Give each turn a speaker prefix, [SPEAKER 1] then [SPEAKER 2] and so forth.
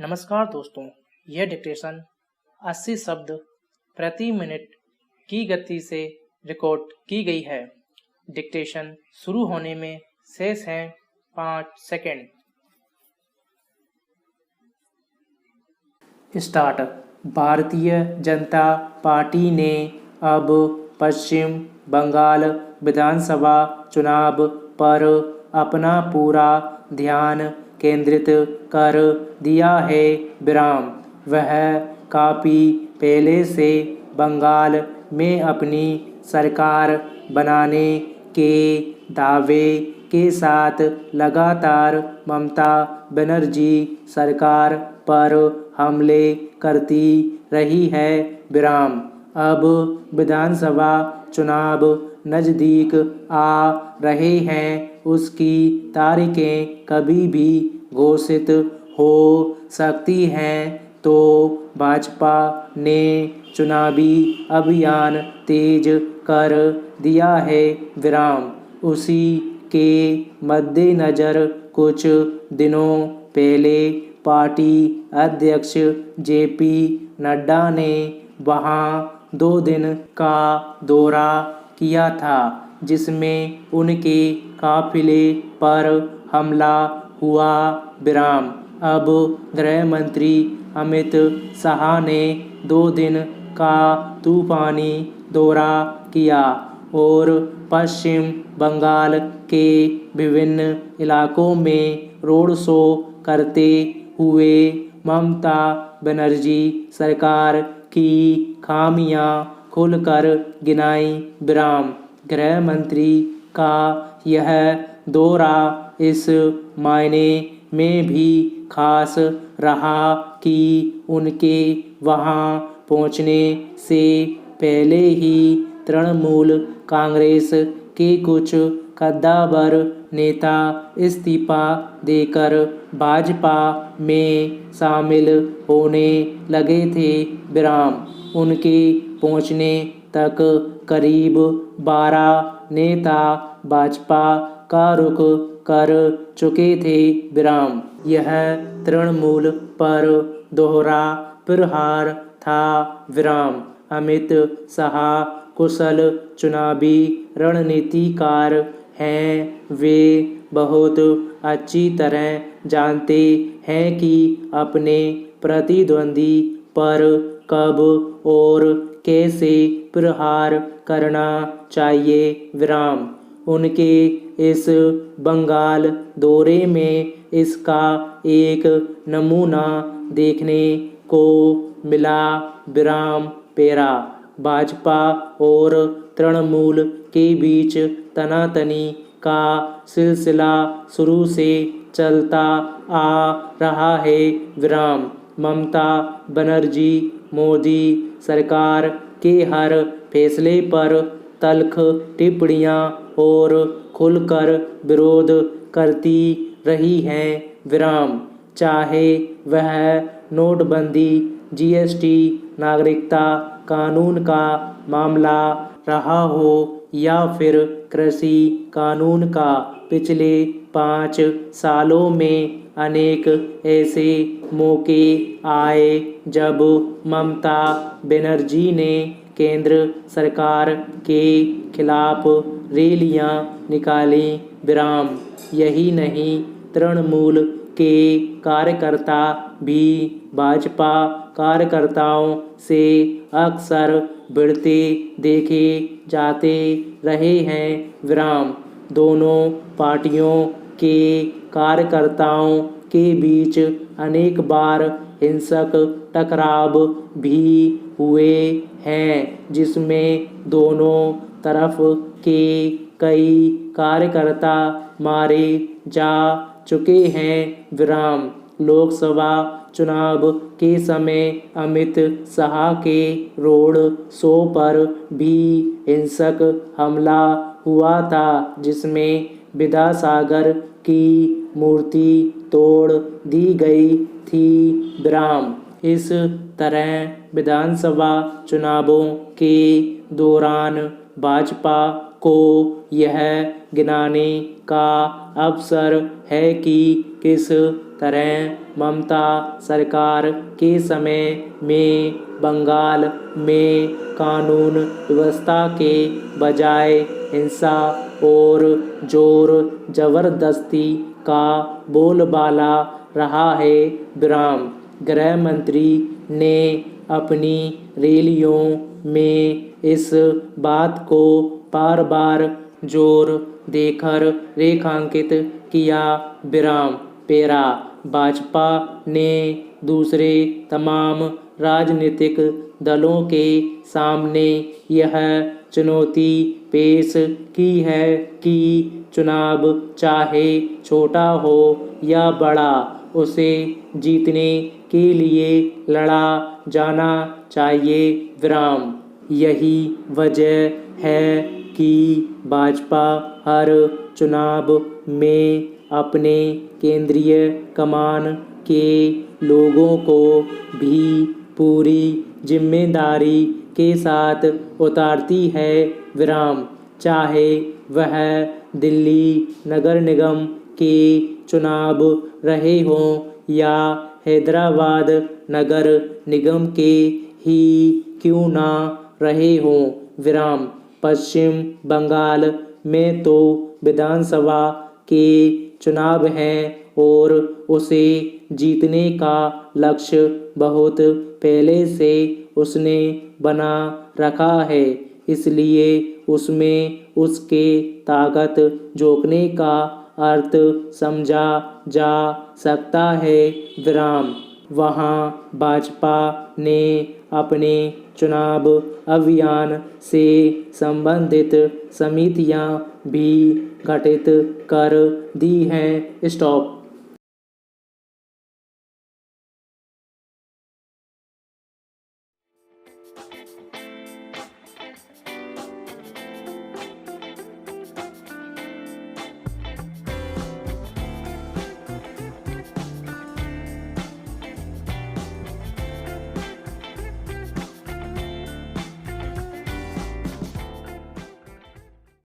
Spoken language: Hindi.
[SPEAKER 1] नमस्कार दोस्तों, यह डिक्टेशन 80 शब्द प्रति मिनट की गति से रिकॉर्ड की गई है। डिक्टेशन शुरू होने में शेष हैं 5 second. Start. Bharatiya Janata party ने अब पश्चिम बंगाल विधानसभा चुनाव पर अपना पूरा ध्यान केंद्रित कर दिया है। विराम। वह काफ़ी पहले से बंगाल में अपनी सरकार बनाने के दावे के साथ लगातार ममता बनर्जी सरकार पर हमले करती रही है। विराम। अब विधानसभा चुनाव नज़दीक आ रहे हैं, उसकी तारीखें कभी भी घोषित हो सकती हैं, तो भाजपा ने चुनावी अभियान तेज कर दिया है। विराम। उसी के मद्देनज़र कुछ दिनों पहले पार्टी अध्यक्ष जेपी नड्डा ने वहां 2 दिन का दौरा किया था, जिसमें उनके काफिले पर हमला हुआ। विराम। अब गृह मंत्री अमित शाह ने 2 दिन का तूफानी दौरा किया और पश्चिम बंगाल के विभिन्न इलाकों में रोड शो करते हुए ममता बनर्जी सरकार की खामियां खुलकर गिनाई। विराम। गृह मंत्री का यह दौरा इस मायने में भी खास रहा कि उनके वहां पहुंचने से पहले ही तृणमूल कांग्रेस के कुछ कद्दावर नेता इस्तीफा देकर भाजपा में शामिल होने लगे थे। विराम। उनके पहुंचने तक करीब 12 नेता भाजपा का रुख कर चुके थे। विराम। यह तृणमूल पर दोहरा प्रहार था। विराम। अमित शाह कुशल चुनावी रणनीतिकार हैं। वे बहुत अच्छी तरह जानते हैं कि अपने प्रतिद्वंदी पर कब और कैसे प्रहार करना चाहिए। विराम। उनके इस बंगाल दौरे में इसका एक नमूना देखने को मिला। विराम। पेरा। भाजपा और तृणमूल के बीच तनातनी का सिलसिला शुरू से चलता आ रहा है। विराम। ममता बनर्जी मोदी सरकार के हर फैसले पर तल्ख टिप्पणियां और खुलकर विरोध करती रही हैं। विराम। चाहे वह नोटबंदी, जीएसटी, नागरिकता कानून का मामला रहा हो या फिर कृषि कानून का। पिछले 5 सालों में अनेक ऐसे मौके आए जब ममता बनर्जी ने केंद्र सरकार के खिलाफ रैलियां निकाली। विराम। यही नहीं, तृणमूल के कार्यकर्ता भी भाजपा कार्यकर्ताओं से अक्सर भिड़ते देखे जाते रहे हैं। विराम। दोनों पार्टियों के कार्यकर्ताओं के बीच अनेक बार हिंसक टकराव भी हुए हैं, जिसमें दोनों तरफ के कई कार्यकर्ता मारे जा चुके हैं। विराम। लोकसभा चुनाव के समय अमित शाह के रोड शो पर भी हिंसक हमला हुआ था, जिसमें विद्यासागर की मूर्ति तोड़ दी गई थी। विराम। इस तरह विधानसभा चुनावों के दौरान भाजपा को यह गिनाने का अवसर है कि किस तरह ममता सरकार के समय में बंगाल में कानून व्यवस्था के बजाय हिंसा और जोर जबरदस्ती का बोलबाला रहा है। विराम। गृह मंत्री ने अपनी रैलियों में इस बात को बार बार जोर देकर रेखांकित किया। विराम। पेरा। भाजपा ने दूसरे तमाम राजनीतिक दलों के सामने यह चुनौती पेश की है कि चुनाव चाहे छोटा हो या बड़ा, उसे जीतने के लिए लड़ा जाना चाहिए। विराम। यही वजह है कि भाजपा हर चुनाव में अपने केंद्रीय कमान के लोगों को भी पूरी जिम्मेदारी के साथ उतारती है। विराम। चाहे वह दिल्ली नगर निगम के चुनाव रहे हों या हैदराबाद नगर निगम के ही क्यों ना रहे हों। विराम। पश्चिम बंगाल में तो विधानसभा के चुनाव हैं और उसे जीतने का लक्ष्य बहुत पहले से उसने बना रखा है, इसलिए उसमें उसके ताकत झोंकने का अर्थ समझा जा सकता है। विराम। वहाँ भाजपा ने अपने चुनाव अभियान से संबंधित समितियां भी गठित कर दी हैं। स्टॉप।